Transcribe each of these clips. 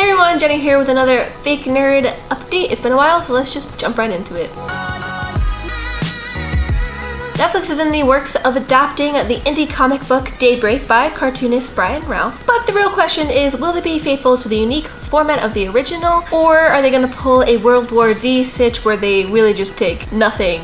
Hey everyone, Jenny here with another Fake Nerd update. It's been a while, so let's just jump right into it. Netflix is in the works of adapting the indie comic book Daybreak by cartoonist Brian Ralph. But the real question is, will they be faithful to the unique format of the original, or are they going to pull a World War Z sitch where they really just take nothing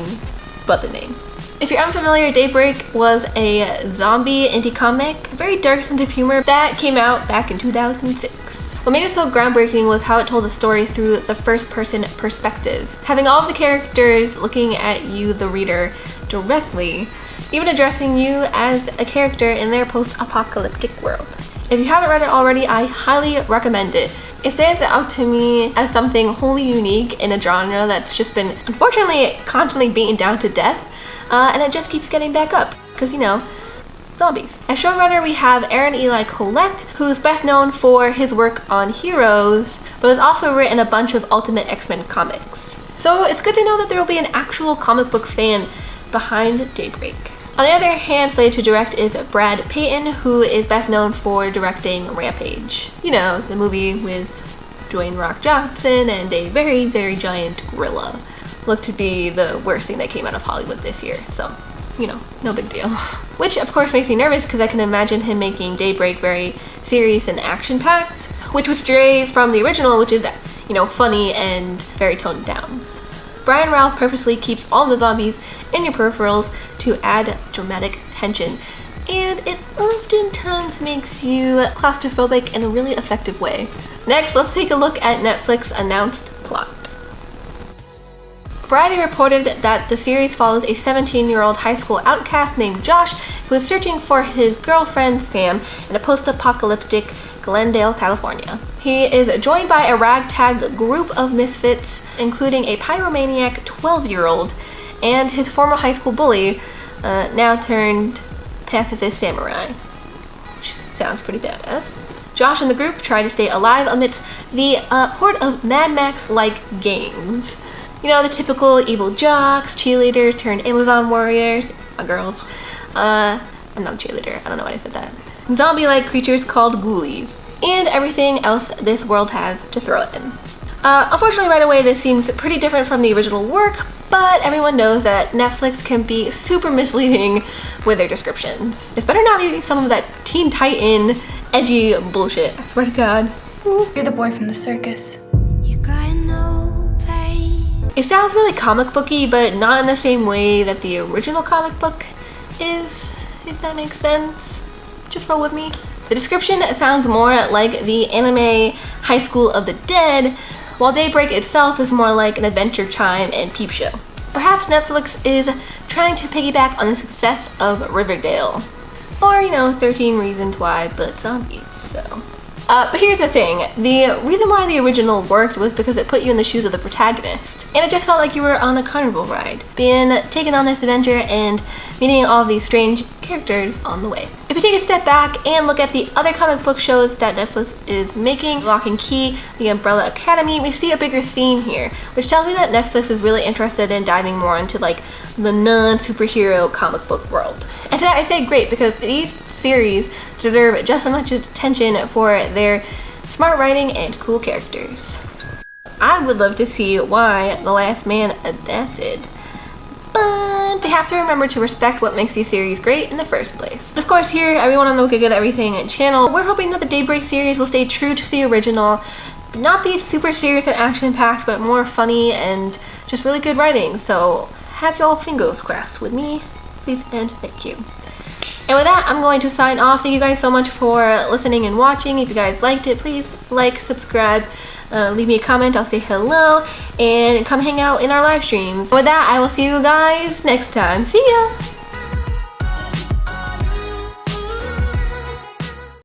but the name? If you're unfamiliar, Daybreak was a zombie indie comic, a very dark sense of humor that came out back in 2006. What made it so groundbreaking was how it told the story through the first-person perspective, having all of the characters looking at you, the reader, directly, even addressing you as a character in their post-apocalyptic world. If you haven't read it already, I highly recommend it. It stands out to me as something wholly unique in a genre that's just been, unfortunately, constantly beaten down to death, and it just keeps getting back up, because, you know, zombies. As showrunner, we have Aaron Eli Collette, who's best known for his work on Heroes, but has also written a bunch of Ultimate X-Men comics. So it's good to know that there will be an actual comic book fan behind Daybreak. On the other hand, slated to direct is Brad Payton, who is best known for directing Rampage. You know, the movie with Dwayne "Rock" Johnson and a very, very giant gorilla. Looked to be the worst thing that came out of Hollywood this year, so, you know, no big deal. Which, of course, makes me nervous because I can imagine him making Daybreak very serious and action-packed, which would stray from the original, which is, you know, funny and very toned down. Brian Ralph purposely keeps all the zombies in your peripherals to add dramatic tension, and it oftentimes makes you claustrophobic in a really effective way. Next, let's take a look at Netflix's announced plot. Variety reported that the series follows a 17-year-old high school outcast named Josh who is searching for his girlfriend Sam in a post-apocalyptic Glendale, California. He is joined by a ragtag group of misfits, including a pyromaniac 12-year-old and his former high school bully, now turned pacifist samurai, which sounds pretty badass. Josh and the group try to stay alive amidst the horde of Mad Max-like gangs. You know, the typical evil jocks, cheerleaders turned Amazon warriors, girls. I'm not a cheerleader, I don't know why I said that. Zombie-like creatures called ghoulies, and everything else this world has to throw at them. Unfortunately, right away, this seems pretty different from the original work, but everyone knows that Netflix can be super misleading with their descriptions. It's better not be some of that Teen Titan edgy bullshit, I swear to God. You're the boy from the circus. You got no play. It sounds really comic booky, but not in the same way that the original comic book is, if that makes sense. Just roll with me. The description sounds more like the anime High School of the Dead, while Daybreak itself is more like an Adventure Time and Peep Show. Perhaps Netflix is trying to piggyback on the success of Riverdale. Or, you know, 13 Reasons Why, but zombies, so. But here's the thing, the reason why the original worked was because it put you in the shoes of the protagonist. And it just felt like you were on a carnival ride, being taken on this adventure and meeting all of these strange characters on the way. If we take a step back and look at the other comic book shows that Netflix is making, Lock and Key, The Umbrella Academy, we see a bigger theme here, which tells me that Netflix is really interested in diving more into like the non-superhero comic book world. And to that I say great, because these series deserve just as much attention for their smart writing and cool characters. I would love to see why The Last Man adapted, but they have to remember to respect what makes these series great in the first place. Of course, here, everyone on the Wicked Good at Everything channel, we're hoping that the Daybreak series will stay true to the original, not be super serious and action-packed, but more funny and just really good writing. So have y'all fingers crossed with me, please and thank you. And with that, I'm going to sign off. Thank you guys so much for listening and watching. If you guys liked it, please like, subscribe, leave me a comment, I'll say hello, and come hang out in our live streams. With that, I will see you guys next time. See ya!